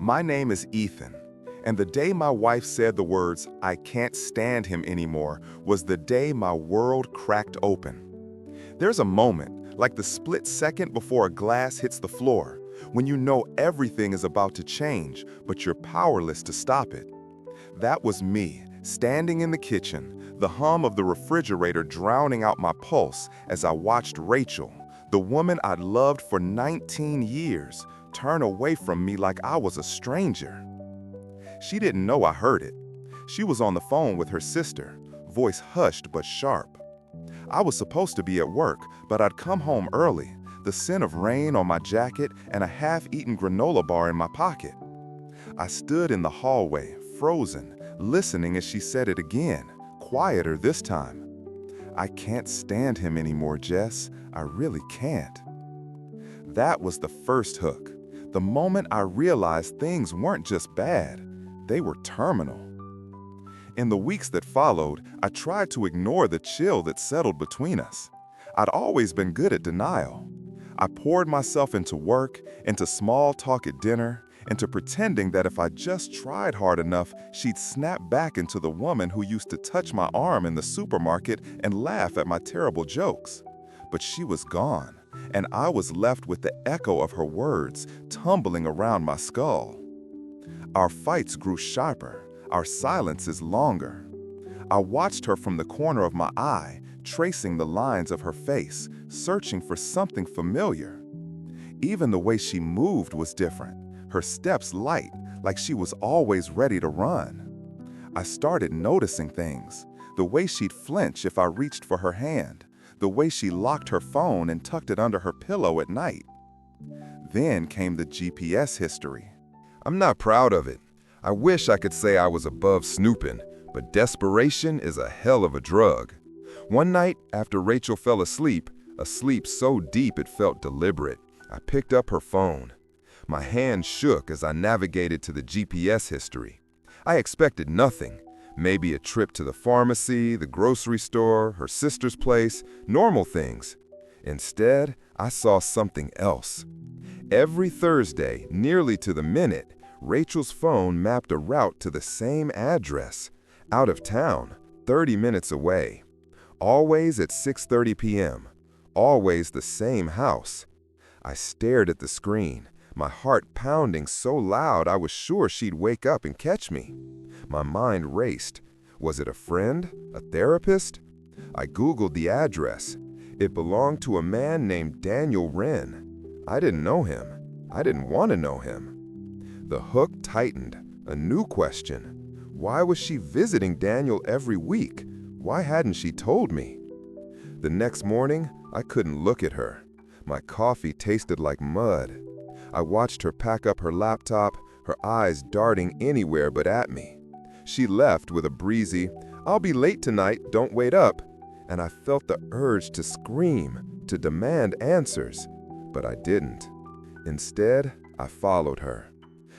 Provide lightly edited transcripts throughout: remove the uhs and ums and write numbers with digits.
My name is Ethan, and the day my wife said the words, "I can't stand him anymore," was the day my world cracked open. There's a moment, like the split second before a glass hits the floor, when you know everything is about to change, but you're powerless to stop it. That was me, standing in the kitchen, the hum of the refrigerator drowning out my pulse as I watched Rachel, the woman I'd loved for 19 years, turn away from me like I was a stranger. She didn't know I heard it. She was on the phone with her sister, voice hushed but sharp. I was supposed to be at work, but I'd come home early, the scent of rain on my jacket and a half-eaten granola bar in my pocket. I stood in the hallway, frozen, listening as she said it again, quieter this time. "I can't stand him anymore, Jess. I really can't." That was the first hook. The moment I realized things weren't just bad, they were terminal. In the weeks that followed, I tried to ignore the chill that settled between us. I'd always been good at denial. I poured myself into work, into small talk at dinner, into pretending that if I just tried hard enough, she'd snap back into the woman who used to touch my arm in the supermarket and laugh at my terrible jokes. But she was gone, and I was left with the echo of her words tumbling around my skull. Our fights grew sharper, our silences longer. I watched her from the corner of my eye, tracing the lines of her face, searching for something familiar. Even the way she moved was different, her steps light, like she was always ready to run. I started noticing things, the way she'd flinch if I reached for her hand, the way she locked her phone and tucked it under her pillow at night. Then came the GPS history. I'm not proud of it. I wish I could say I was above snooping, but desperation is a hell of a drug. One night, after Rachel fell asleep, a sleep so deep it felt deliberate, I picked up her phone. My hand shook as I navigated to the GPS history. I expected nothing. Maybe a trip to the pharmacy, the grocery store, her sister's place, normal things. Instead, I saw something else. Every Thursday, nearly to the minute, Rachel's phone mapped a route to the same address, out of town, 30 minutes away. Always at 6:30 p.m., always the same house. I stared at the screen, my heart pounding so loud I was sure she'd wake up and catch me. My mind raced. Was it a friend? A therapist? I Googled the address. It belonged to a man named Daniel Wren. I didn't know him. I didn't want to know him. The hook tightened. A new question. Why was she visiting Daniel every week? Why hadn't she told me? The next morning, I couldn't look at her. My coffee tasted like mud. I watched her pack up her laptop, her eyes darting anywhere but at me. She left with a breezy, "I'll be late tonight, don't wait up," and I felt the urge to scream, to demand answers, but I didn't. Instead, I followed her.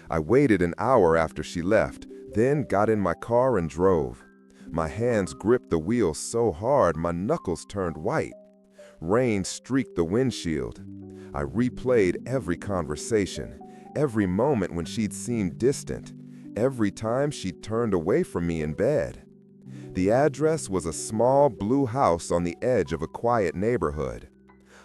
I waited an hour after she left, then got in my car and drove. My hands gripped the wheel so hard my knuckles turned white. Rain streaked the windshield. I replayed every conversation, every moment when she'd seemed distant, every time she'd turned away from me in bed. The address was a small blue house on the edge of a quiet neighborhood.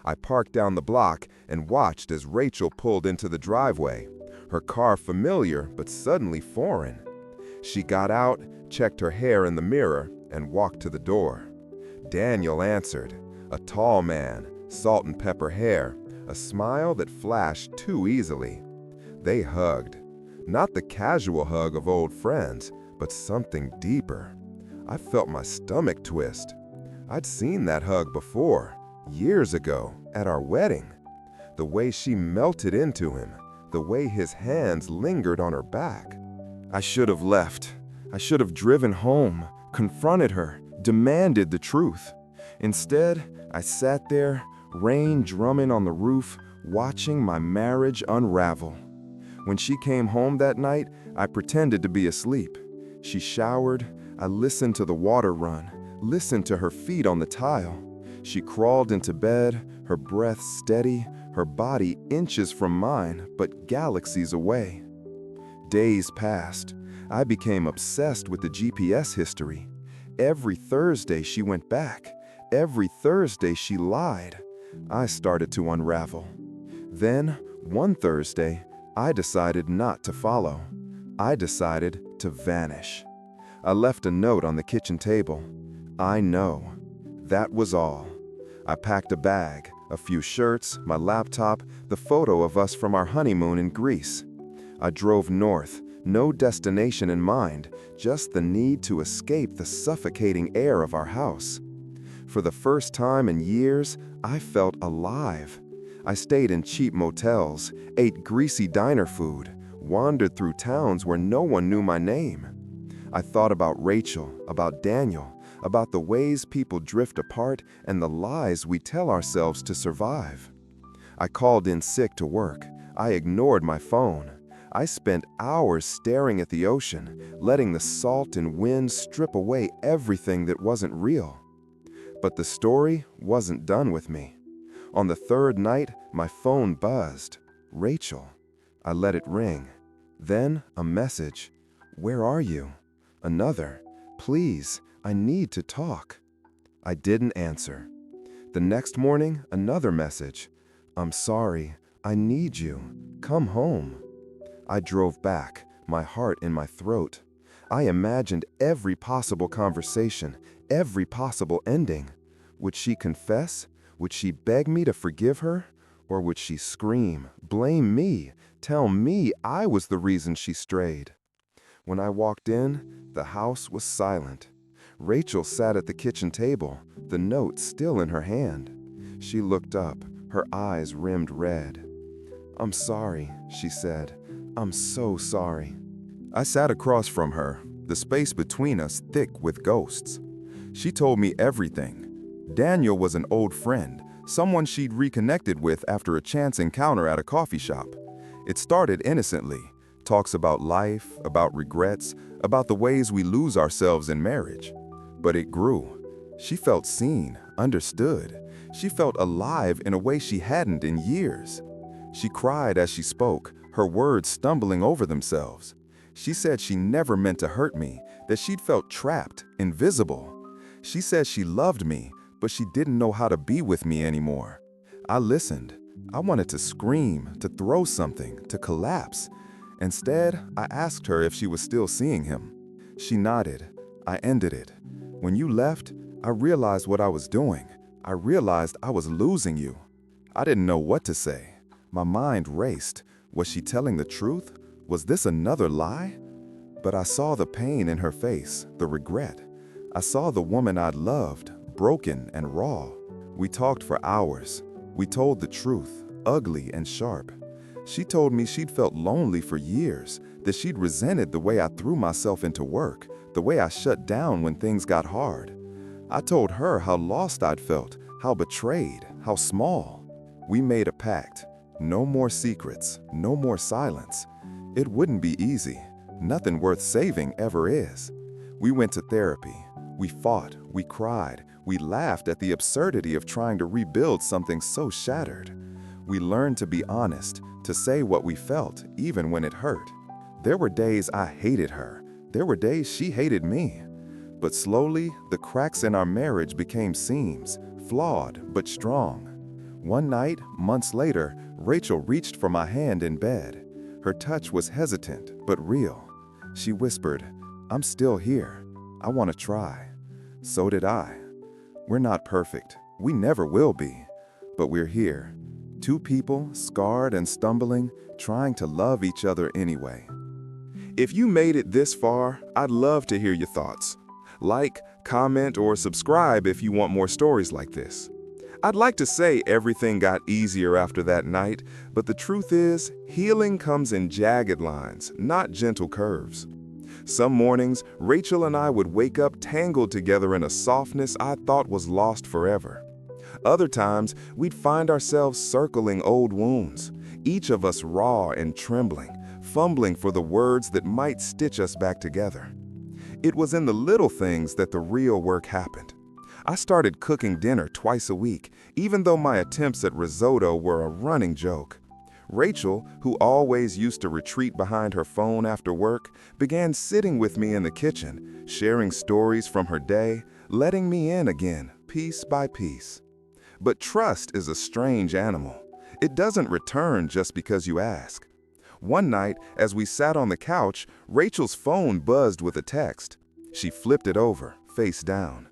I parked down the block and watched as Rachel pulled into the driveway, her car familiar but suddenly foreign. She got out, checked her hair in the mirror, and walked to the door. Daniel answered, a tall man, salt and pepper hair, a smile that flashed too easily. They hugged. Not the casual hug of old friends, but something deeper. I felt my stomach twist. I'd seen that hug before, years ago, at our wedding. The way she melted into him, the way his hands lingered on her back. I should have left. I should have driven home, confronted her, demanded the truth. Instead, I sat there, rain drumming on the roof, watching my marriage unravel. When she came home that night, I pretended to be asleep. She showered. I listened to the water run, listened to her feet on the tile. She crawled into bed, her breath steady, her body inches from mine, but galaxies away. Days passed. I became obsessed with the GPS history. Every Thursday she went back. Every Thursday she lied. I started to unravel. Then, one Thursday, I decided not to follow. I decided to vanish. I left a note on the kitchen table. I know. That was all. I packed a bag, a few shirts, my laptop, the photo of us from our honeymoon in Greece. I drove north, no destination in mind, just the need to escape the suffocating air of our house. For the first time in years, I felt alive. I stayed in cheap motels, ate greasy diner food, wandered through towns where no one knew my name. I thought about Rachel, about Daniel, about the ways people drift apart and the lies we tell ourselves to survive. I called in sick to work. I ignored my phone. I spent hours staring at the ocean, letting the salt and wind strip away everything that wasn't real. But the story wasn't done with me. On the third night, my phone buzzed. Rachel. I let it ring. Then a message. Where are you? Another. Please, I need to talk. I didn't answer. The next morning, another message. I'm sorry. I need you. Come home. I drove back, my heart in my throat. I imagined every possible conversation, every possible ending. Would she confess? Would she beg me to forgive her? Or would she scream, blame me, tell me I was the reason she strayed? When I walked in, the house was silent. Rachel sat at the kitchen table, the note still in her hand. She looked up, her eyes rimmed red. I'm sorry, she said. I'm so sorry. I sat across from her, the space between us thick with ghosts. She told me everything. Daniel was an old friend, someone she'd reconnected with after a chance encounter at a coffee shop. It started innocently, talks about life, about regrets, about the ways we lose ourselves in marriage. But it grew. She felt seen, understood. She felt alive in a way she hadn't in years. She cried as she spoke, her words stumbling over themselves. She said she never meant to hurt me, that she'd felt trapped, invisible. She said she loved me, but she didn't know how to be with me anymore. I listened. I wanted to scream, to throw something, to collapse. Instead, I asked her if she was still seeing him. She nodded. I ended it. When you left, I realized what I was doing. I realized I was losing you. I didn't know what to say. My mind raced. Was she telling the truth? Was this another lie? But I saw the pain in her face, the regret. I saw the woman I'd loved, broken and raw. We talked for hours. We told the truth, ugly and sharp. She told me she'd felt lonely for years, that she'd resented the way I threw myself into work, the way I shut down when things got hard. I told her how lost I'd felt, how betrayed, how small. We made a pact. No more secrets, no more silence. It wouldn't be easy. Nothing worth saving ever is. We went to therapy. We fought, we cried, we laughed at the absurdity of trying to rebuild something so shattered. We learned to be honest, to say what we felt, even when it hurt. There were days I hated her. There were days she hated me. But slowly, the cracks in our marriage became seams, flawed but strong. One night, months later, Rachel reached for my hand in bed. Her touch was hesitant but real. She whispered, I'm still here. I want to try. So did I. We're not perfect. We never will be. But we're here. Two people, scarred and stumbling, trying to love each other anyway. If you made it this far, I'd love to hear your thoughts. Like, comment, or subscribe if you want more stories like this. I'd like to say everything got easier after that night, but the truth is, healing comes in jagged lines, not gentle curves. Some mornings, Rachel and I would wake up tangled together in a softness I thought was lost forever. Other times, we'd find ourselves circling old wounds, each of us raw and trembling, fumbling for the words that might stitch us back together. It was in the little things that the real work happened. I started cooking dinner twice a week, even though my attempts at risotto were a running joke. Rachel, who always used to retreat behind her phone after work, began sitting with me in the kitchen, sharing stories from her day, letting me in again, piece by piece. But trust is a strange animal. It doesn't return just because you ask. One night, as we sat on the couch, Rachel's phone buzzed with a text. She flipped it over, face down.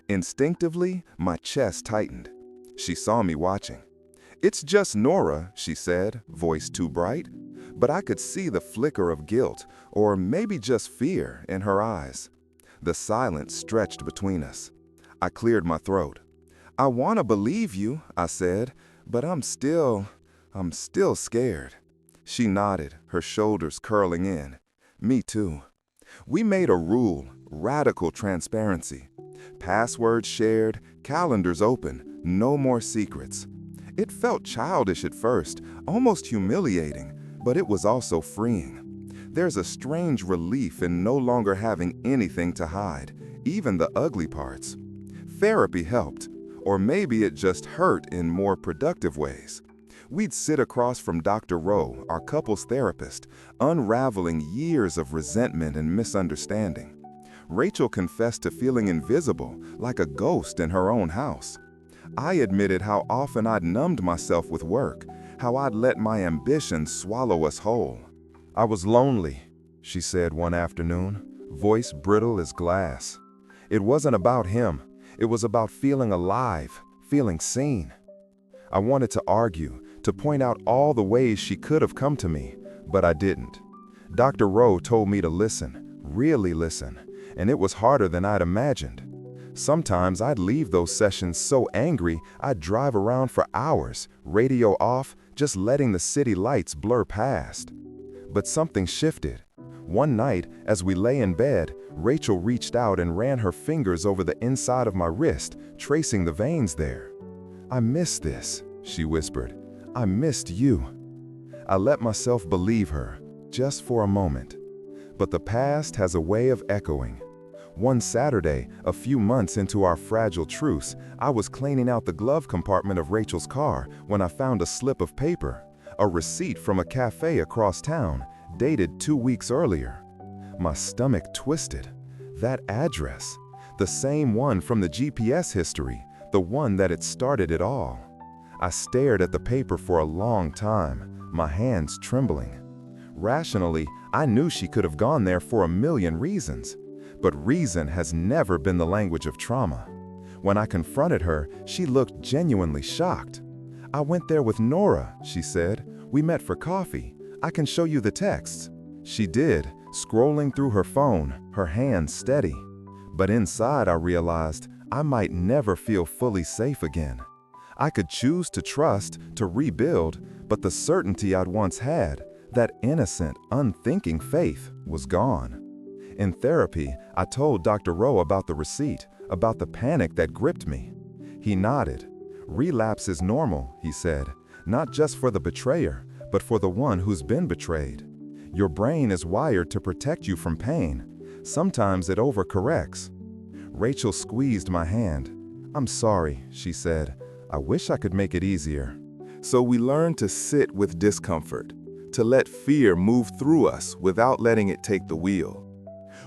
Instinctively, my chest tightened. She saw me watching. "It's just Nora," she said, voice too bright. But I could see the flicker of guilt, or maybe just fear, in her eyes. The silence stretched between us. I cleared my throat. "I want to believe you," I said, "but I'm still scared." She nodded, her shoulders curling in. Me too. We made a rule, radical transparency. Passwords shared, calendars open, no more secrets. It felt childish at first, almost humiliating, but it was also freeing. There's a strange relief in no longer having anything to hide, even the ugly parts. Therapy helped, or maybe it just hurt in more productive ways. We'd sit across from Dr. Rowe, our couples therapist, unraveling years of resentment and misunderstanding. Rachel confessed to feeling invisible, like a ghost in her own house. I admitted how often I'd numbed myself with work, how I'd let my ambition swallow us whole. "I was lonely," she said one afternoon, voice brittle as glass. It wasn't about him. It was about feeling alive, feeling seen. I wanted to argue, to point out all the ways she could have come to me, but I didn't. Dr. Rowe told me to listen, really listen, and it was harder than I'd imagined. Sometimes I'd leave those sessions so angry I'd drive around for hours, radio off, just letting the city lights blur past. But something shifted. One night, as we lay in bed, Rachel reached out and ran her fingers over the inside of my wrist, tracing the veins there. "I missed this," she whispered. "I missed you." I let myself believe her, just for a moment. But the past has a way of echoing. One Saturday, a few months into our fragile truce, I was cleaning out the glove compartment of Rachel's car when I found a slip of paper, a receipt from a cafe across town, dated 2 weeks earlier. My stomach twisted. That address, the same one from the GPS history, the one that had started it all. I stared at the paper for a long time, my hands trembling. Rationally, I knew she could have gone there for a million reasons. But reason has never been the language of trauma. When I confronted her, she looked genuinely shocked. "I went there with Nora," she said. "We met for coffee. I can show you the texts." She did, scrolling through her phone, her hands steady. But inside I realized I might never feel fully safe again. I could choose to trust, to rebuild, but the certainty I'd once had, that innocent, unthinking faith, was gone. In therapy, I told Dr. Rowe about the receipt, about the panic that gripped me. He nodded. "Relapse is normal," he said, "not just for the betrayer, but for the one who's been betrayed. Your brain is wired to protect you from pain. Sometimes it overcorrects." Rachel squeezed my hand. "I'm sorry," she said. "I wish I could make it easier." So we learned to sit with discomfort, to let fear move through us without letting it take the wheel.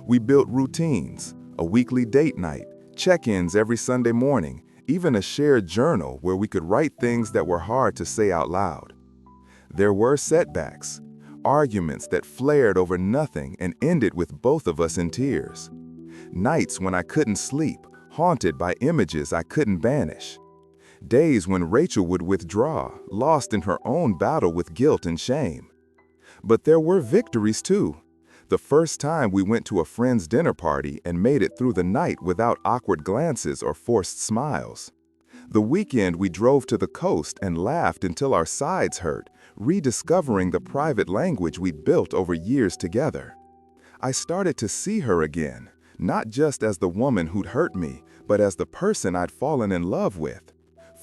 We built routines, a weekly date night, check-ins every Sunday morning, even a shared journal where we could write things that were hard to say out loud. There were setbacks, arguments that flared over nothing and ended with both of us in tears. Nights when I couldn't sleep, haunted by images I couldn't banish. Days when Rachel would withdraw, lost in her own battle with guilt and shame. But there were victories too. The first time we went to a friend's dinner party and made it through the night without awkward glances or forced smiles. The weekend we drove to the coast and laughed until our sides hurt, rediscovering the private language we'd built over years together. I started to see her again, not just as the woman who'd hurt me, but as the person I'd fallen in love with.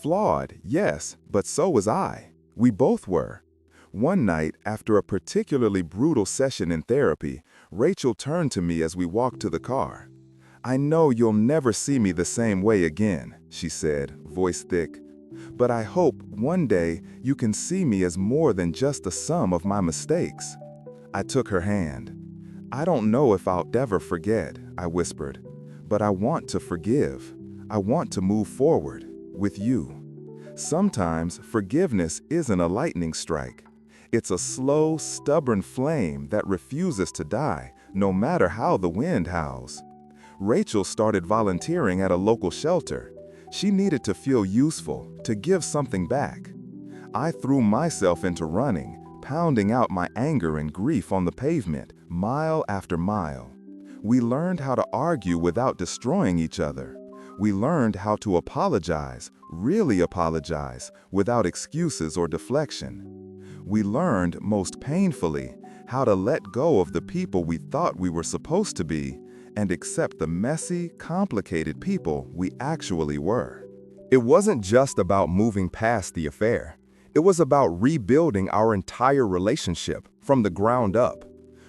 Flawed, yes, but so was I. We both were. One night, after a particularly brutal session in therapy, Rachel turned to me as we walked to the car. "I know you'll never see me the same way again," she said, voice thick. But I hope one day you can see me as more than just the sum of my mistakes." I took her hand. "I don't know if I'll ever forget," I whispered, "but I want to forgive. I want to move forward with you." Sometimes forgiveness isn't a lightning strike. It's a slow, stubborn flame that refuses to die, no matter how the wind howls. Rachel started volunteering at a local shelter. She needed to feel useful, to give something back. I threw myself into running, pounding out my anger and grief on the pavement, mile after mile. We learned how to argue without destroying each other. We learned how to apologize, really apologize, without excuses or deflection. We learned, most painfully, how to let go of the people we thought we were supposed to be and accept the messy, complicated people we actually were. It wasn't just about moving past the affair. It was about rebuilding our entire relationship from the ground up.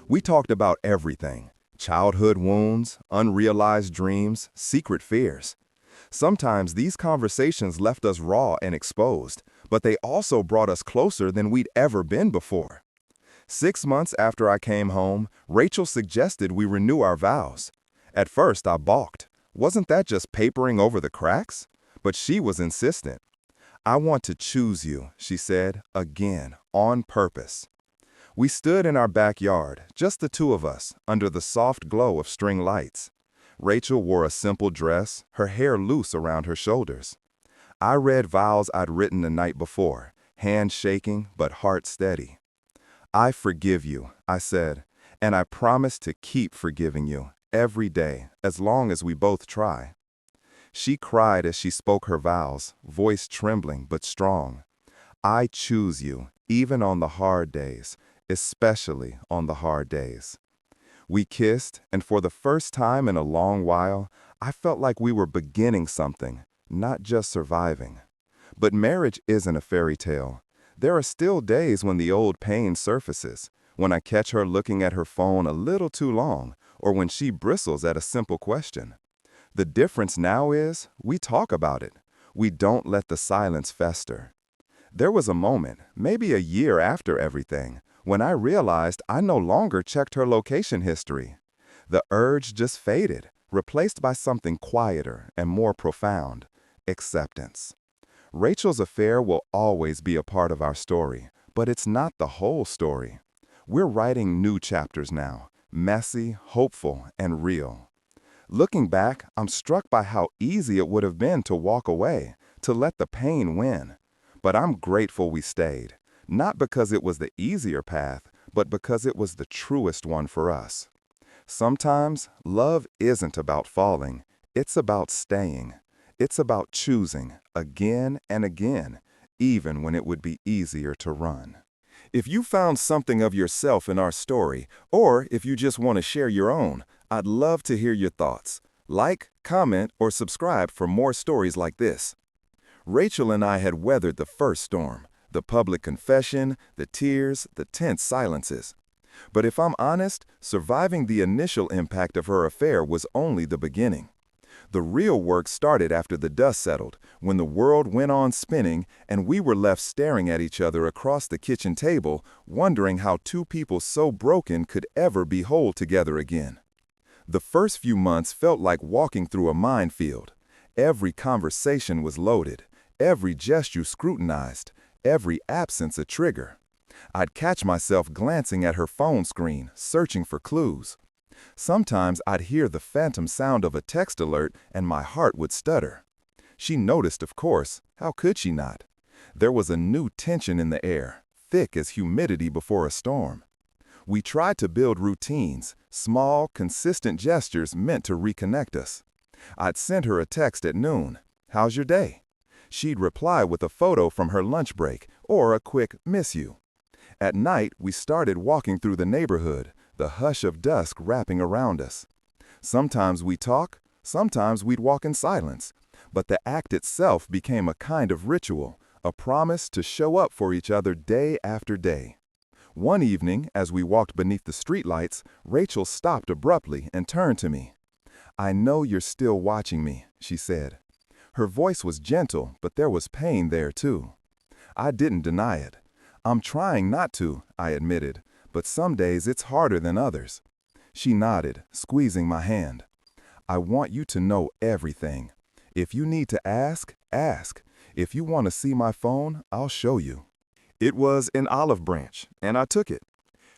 We talked about everything: childhood wounds, unrealized dreams, secret fears. Sometimes these conversations left us raw and exposed, but they also brought us closer than we'd ever been before. 6 months after I came home, Rachel suggested we renew our vows. At first, I balked. Wasn't that just papering over the cracks? But she was insistent. "I want to choose you," she said, again, on purpose. We stood in our backyard, just the two of us, under the soft glow of string lights. Rachel wore a simple dress, her hair loose around her shoulders. I read vows I'd written the night before, hand shaking but heart steady. "I forgive you," I said, "and I promise to keep forgiving you every day, as long as we both try." She cried as she spoke her vows, voice trembling but strong. "I choose you, even on the hard days, especially on the hard days." We kissed, and for the first time in a long while, I felt like we were beginning something, not just surviving. But marriage isn't a fairy tale. There are still days when the old pain surfaces, when I catch her looking at her phone a little too long, or when she bristles at a simple question. The difference now is we talk about it. We don't let the silence fester. There was a moment, maybe a year after everything, when I realized I no longer checked her location history. The urge just faded, replaced by something quieter and more profound: acceptance. Rachel's affair will always be a part of our story, but it's not the whole story. We're writing new chapters now, messy, hopeful, and real. Looking back, I'm struck by how easy it would have been to walk away, to let the pain win. But I'm grateful we stayed, not because it was the easier path, but because it was the truest one for us. Sometimes, love isn't about falling, it's about staying. It's about choosing, again and again, even when it would be easier to run. If you found something of yourself in our story, or if you just want to share your own, I'd love to hear your thoughts. Like, comment, or subscribe for more stories like this. Rachel and I had weathered the first storm, the public confession, the tears, the tense silences. But if I'm honest, surviving the initial impact of her affair was only the beginning. The real work started after the dust settled, when the world went on spinning and we were left staring at each other across the kitchen table, wondering how two people so broken could ever be whole together again. The first few months felt like walking through a minefield. Every conversation was loaded, every gesture scrutinized, every absence a trigger. I'd catch myself glancing at her phone screen, searching for clues. Sometimes I'd hear the phantom sound of a text alert and my heart would stutter. She noticed, of course. How could she not? There was a new tension in the air, thick as humidity before a storm. We tried to build routines, small, consistent gestures meant to reconnect us. I'd send her a text at noon. "How's your day?" She'd reply with a photo from her lunch break or a quick "miss you." At night, we started walking through the neighborhood, the hush of dusk wrapping around us. Sometimes we'd talk, sometimes we'd walk in silence, but the act itself became a kind of ritual, a promise to show up for each other day after day. One evening, as we walked beneath the streetlights, Rachel stopped abruptly and turned to me. "I know you're still watching me," she said. Her voice was gentle, but there was pain there too. I didn't deny it. I'm trying not to, I admitted, but some days it's harder than others. She nodded, squeezing my hand. I want you to know everything. If you need to ask, ask. If you want to see my phone, I'll show you. It was an olive branch, and I took it.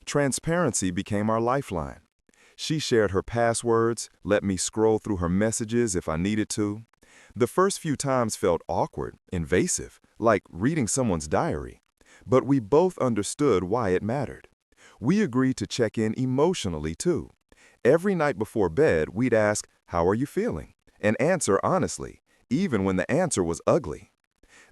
Transparency became our lifeline. She shared her passwords, let me scroll through her messages if I needed to. The first few times felt awkward, invasive, like reading someone's diary. But we both understood why it mattered. We agreed to check in emotionally, too. Every night before bed, we'd ask, "How are you feeling?" and answer honestly, even when the answer was ugly.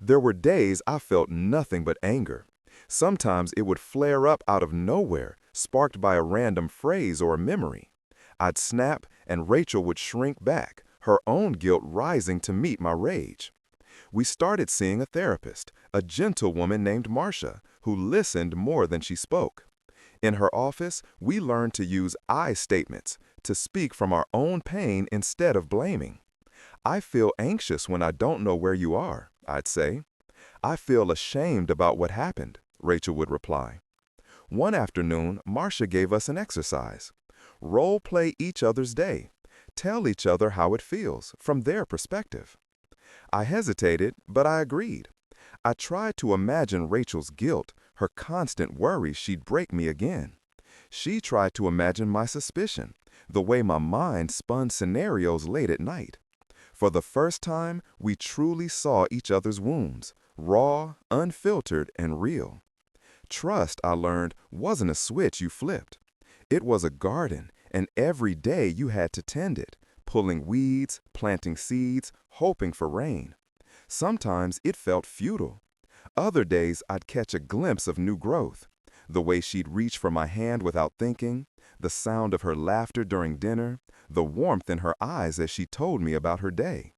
There were days I felt nothing but anger. Sometimes it would flare up out of nowhere, sparked by a random phrase or a memory. I'd snap, and Rachel would shrink back, her own guilt rising to meet my rage. We started seeing a therapist, a gentle woman named Marcia, who listened more than she spoke. In her office, we learned to use I statements, to speak from our own pain instead of blaming. "I feel anxious when I don't know where you are," I'd say. "I feel ashamed about what happened," Rachel would reply. One afternoon, Marcia gave us an exercise. Role play each other's day. Tell each other how it feels, from their perspective. I hesitated, but I agreed. I tried to imagine Rachel's guilt, her constant worry she'd break me again. She tried to imagine my suspicion, the way my mind spun scenarios late at night. For the first time, we truly saw each other's wounds, raw, unfiltered, and real. Trust, I learned, wasn't a switch you flipped. It was a garden, and every day you had to tend it, pulling weeds, planting seeds, hoping for rain. Sometimes it felt futile. Other days I'd catch a glimpse of new growth. The way she'd reach for my hand without thinking, the sound of her laughter during dinner, the warmth in her eyes as she told me about her day.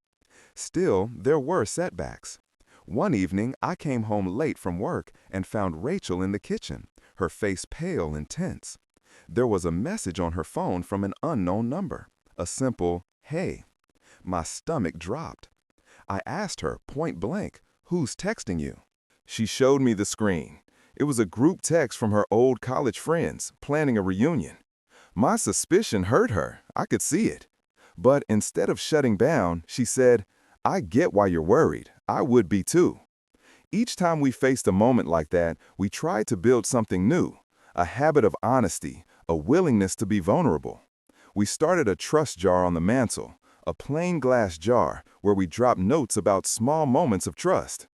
Still, there were setbacks. One evening, I came home late from work and found Rachel in the kitchen, her face pale and tense. There was a message on her phone from an unknown number, a simple, "Hey." My stomach dropped. I asked her, point blank, "Who's texting you?" She showed me the screen. It was a group text from her old college friends, planning a reunion. My suspicion hurt her, I could see it. But instead of shutting down, she said, "I get why you're worried. I would be too." Each time we faced a moment like that, we tried to build something new, a habit of honesty, a willingness to be vulnerable. We started a trust jar on the mantle, a plain glass jar where we dropped notes about small moments of trust.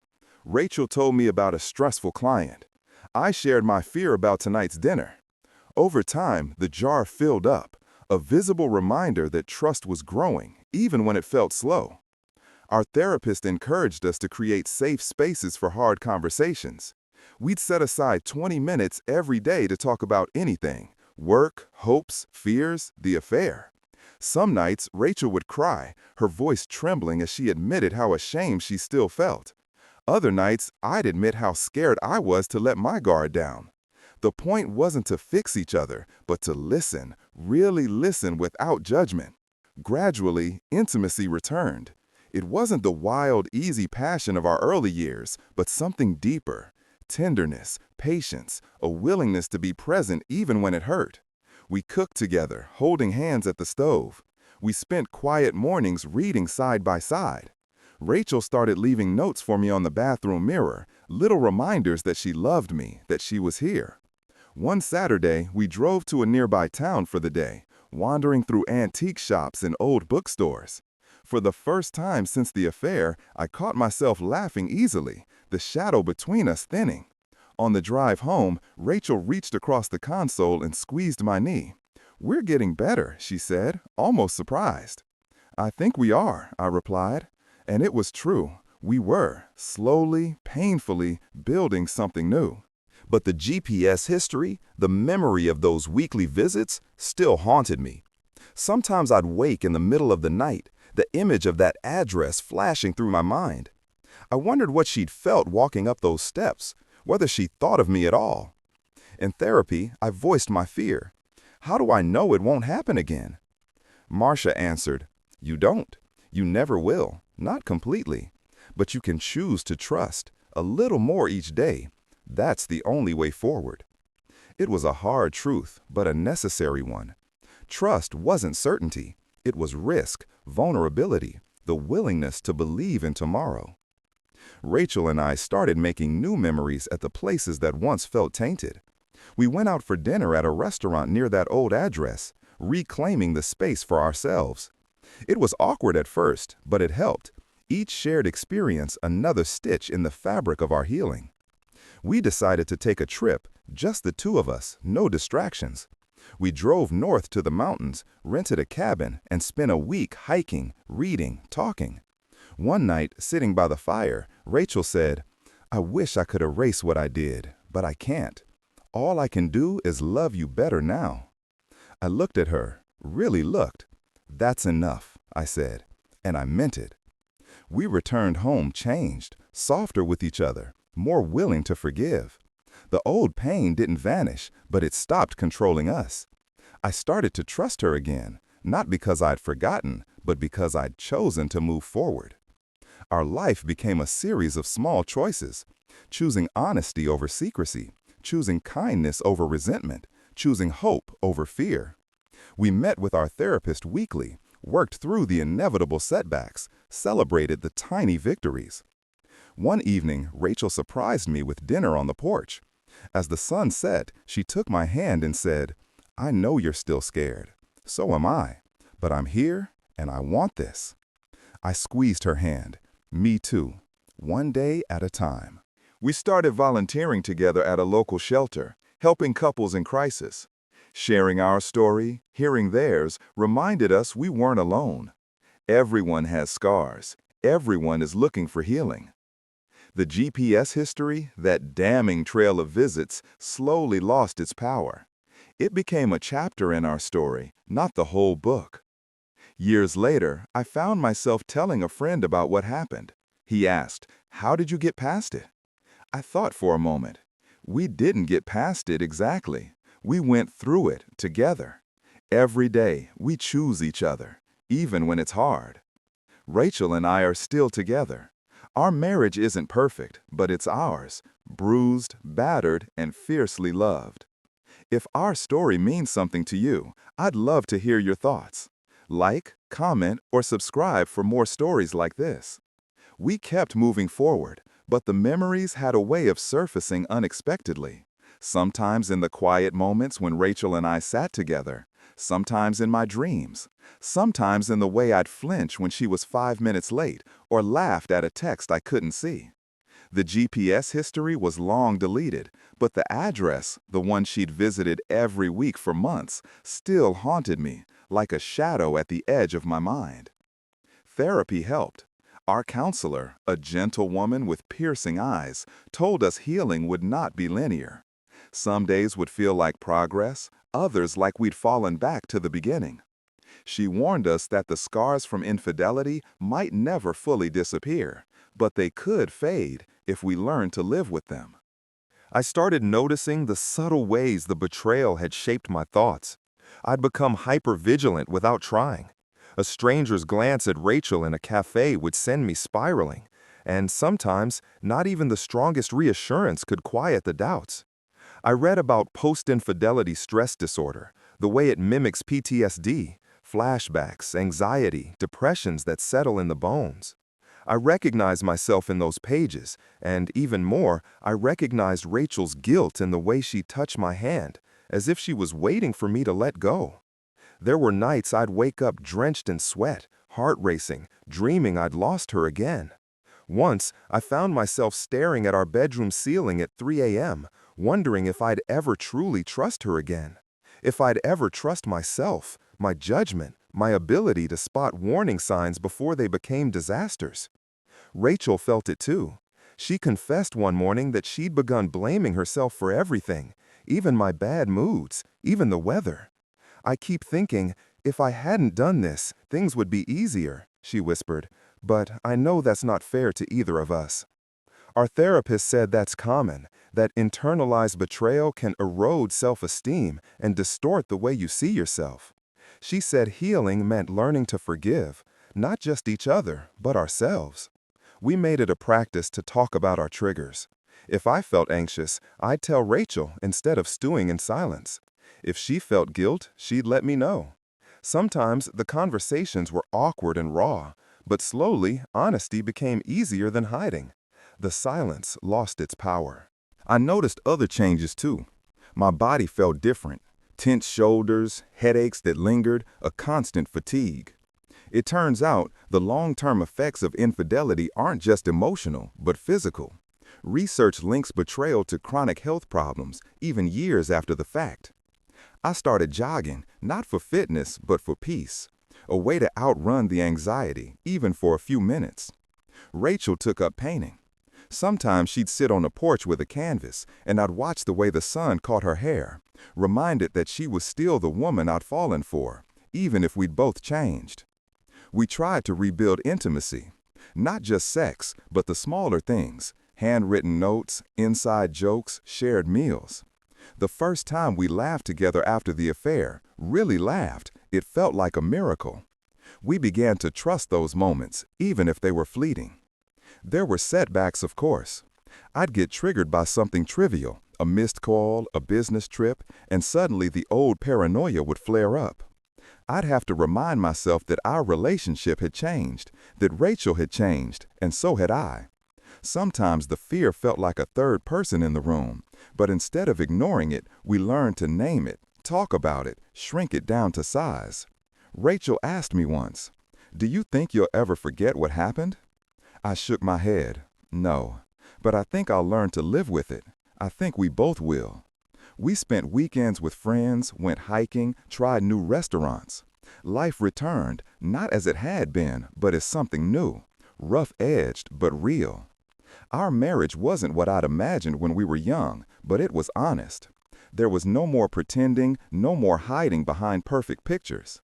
Rachel told me about a stressful client. I shared my fear about tonight's dinner. Over time, the jar filled up, a visible reminder that trust was growing, even when it felt slow. Our therapist encouraged us to create safe spaces for hard conversations. We'd set aside 20 minutes every day to talk about anything: work, hopes, fears, the affair. Some nights, Rachel would cry, her voice trembling as she admitted how ashamed she still felt. Other nights, I'd admit how scared I was to let my guard down. The point wasn't to fix each other, but to listen, really listen without judgment. Gradually, intimacy returned. It wasn't the wild, easy passion of our early years, but something deeper: tenderness, patience, a willingness to be present even when it hurt. We cooked together, holding hands at the stove. We spent quiet mornings reading side by side. Rachel started leaving notes for me on the bathroom mirror, little reminders that she loved me, that she was here. One Saturday, we drove to a nearby town for the day, wandering through antique shops and old bookstores. For the first time since the affair, I caught myself laughing easily, the shadow between us thinning. On the drive home, Rachel reached across the console and squeezed my knee. "We're getting better," she said, almost surprised. "I think we are," I replied. And it was true. We were, slowly, painfully, building something new. But the GPS history, the memory of those weekly visits, still haunted me. Sometimes I'd wake in the middle of the night, the image of that address flashing through my mind. I wondered what she'd felt walking up those steps, whether she thought of me at all. In therapy, I voiced my fear. How do I know it won't happen again? Marcia answered, "You don't. You never will. Not completely, but you can choose to trust a little more each day. That's the only way forward. It was a hard truth, but a necessary one. Trust wasn't certainty. It was risk, vulnerability, the willingness to believe in tomorrow. Rachel and I started making new memories at the places that once felt tainted. We went out for dinner at a restaurant near that old address, reclaiming the space for ourselves. It was awkward at first, but it helped. Each shared experience another stitch in the fabric of our healing. We decided to take a trip, just the two of us, no distractions. We drove north to the mountains, rented a cabin, and spent a week hiking, reading, talking. One night, sitting by the fire, Rachel said, "I wish I could erase what I did, but I can't. All I can do is love you better now." I looked at her, really looked. "That's enough," I said, and I meant it. We returned home changed, softer with each other, more willing to forgive. The old pain didn't vanish, but it stopped controlling us. I started to trust her again, not because I'd forgotten, but because I'd chosen to move forward. Our life became a series of small choices, choosing honesty over secrecy, choosing kindness over resentment, choosing hope over fear. We met with our therapist weekly, worked through the inevitable setbacks, celebrated the tiny victories. One evening, Rachel surprised me with dinner on the porch. As the sun set, she took my hand and said, "I know you're still scared. So am I. But I'm here, and I want this." I squeezed her hand. Me too. One day at a time. We started volunteering together at a local shelter, helping couples in crisis. Sharing our story, hearing theirs, reminded us we weren't alone. Everyone has scars. Everyone is looking for healing. The GPS history, that damning trail of visits, slowly lost its power. It became a chapter in our story, not the whole book. Years later, I found myself telling a friend about what happened. He asked, "How did you get past it?" I thought for a moment. We didn't get past it exactly. We went through it together. Every day, we choose each other, even when it's hard. Rachel and I are still together. Our marriage isn't perfect, but it's ours, bruised, battered, and fiercely loved. If our story means something to you, I'd love to hear your thoughts. Like, comment, or subscribe for more stories like this. We kept moving forward, but the memories had a way of surfacing unexpectedly. Sometimes in the quiet moments when Rachel and I sat together, sometimes in my dreams, sometimes in the way I'd flinch when she was 5 minutes late or laughed at a text I couldn't see. The GPS history was long deleted, but the address, the one she'd visited every week for months, still haunted me, like a shadow at the edge of my mind. Therapy helped. Our counselor, a gentle woman with piercing eyes, told us healing would not be linear. Some days would feel like progress, others like we'd fallen back to the beginning. She warned us that the scars from infidelity might never fully disappear, but they could fade if we learned to live with them. I started noticing the subtle ways the betrayal had shaped my thoughts. I'd become hypervigilant without trying. A stranger's glance at Rachel in a cafe would send me spiraling, and sometimes not even the strongest reassurance could quiet the doubts. I read about post-infidelity stress disorder, the way it mimics PTSD, flashbacks, anxiety, depressions that settle in the bones. I recognized myself in those pages, and even more, I recognized Rachel's guilt in the way she touched my hand, as if she was waiting for me to let go. There were nights I'd wake up drenched in sweat, heart racing, dreaming I'd lost her again. Once, I found myself staring at our bedroom ceiling at 3 a.m., wondering if I'd ever truly trust her again. If I'd ever trust myself, my judgment, my ability to spot warning signs before they became disasters. Rachel felt it too. She confessed one morning that she'd begun blaming herself for everything, even my bad moods, even the weather. "I keep thinking, if I hadn't done this, things would be easier," she whispered, "but I know that's not fair to either of us." Our therapist said that's common, that internalized betrayal can erode self-esteem and distort the way you see yourself. She said healing meant learning to forgive, not just each other, but ourselves. We made it a practice to talk about our triggers. If I felt anxious, I'd tell Rachel instead of stewing in silence. If she felt guilt, she'd let me know. Sometimes the conversations were awkward and raw, but slowly, honesty became easier than hiding. The silence lost its power. I noticed other changes too. My body felt different. Tense shoulders, headaches that lingered, a constant fatigue. It turns out the long-term effects of infidelity aren't just emotional, but physical. Research links betrayal to chronic health problems, even years after the fact. I started jogging, not for fitness, but for peace. A way to outrun the anxiety, even for a few minutes. Rachel took up painting. Sometimes she'd sit on the porch with a canvas, and I'd watch the way the sun caught her hair, reminded that she was still the woman I'd fallen for, even if we'd both changed. We tried to rebuild intimacy, not just sex, but the smaller things, handwritten notes, inside jokes, shared meals. The first time we laughed together after the affair, really laughed, it felt like a miracle. We began to trust those moments, even if they were fleeting. There were setbacks, of course. I'd get triggered by something trivial, a missed call, a business trip, and suddenly the old paranoia would flare up. I'd have to remind myself that our relationship had changed, that Rachel had changed, and so had I. Sometimes the fear felt like a third person in the room, but instead of ignoring it, we learned to name it, talk about it, shrink it down to size. Rachel asked me once, "Do you think you'll ever forget what happened?" I shook my head. No, but I think I'll learn to live with it. I think we both will. We spent weekends with friends, went hiking, tried new restaurants. Life returned, not as it had been, but as something new, rough-edged, but real. Our marriage wasn't what I'd imagined when we were young, but it was honest. There was no more pretending, no more hiding behind perfect pictures.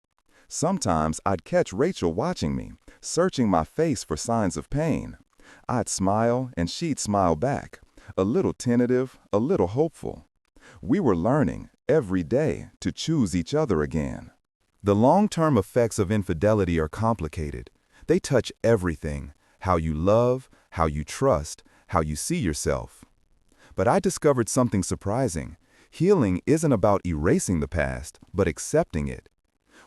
Sometimes I'd catch Rachel watching me, searching my face for signs of pain. I'd smile, and she'd smile back, a little tentative, a little hopeful. We were learning, every day, to choose each other again. The long-term effects of infidelity are complicated. They touch everything, how you love, how you trust, how you see yourself. But I discovered something surprising. Healing isn't about erasing the past, but accepting it.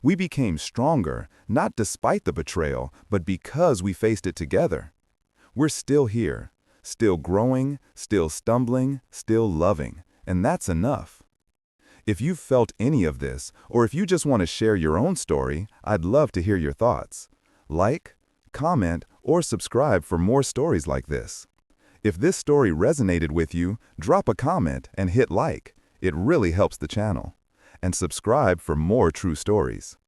We became stronger, not despite the betrayal, but because we faced it together. We're still here, still growing, still stumbling, still loving, and that's enough. If you've felt any of this, or if you just want to share your own story, I'd love to hear your thoughts. Like, comment, or subscribe for more stories like this. If this story resonated with you, drop a comment and hit like. It really helps the channel. And subscribe for more true stories.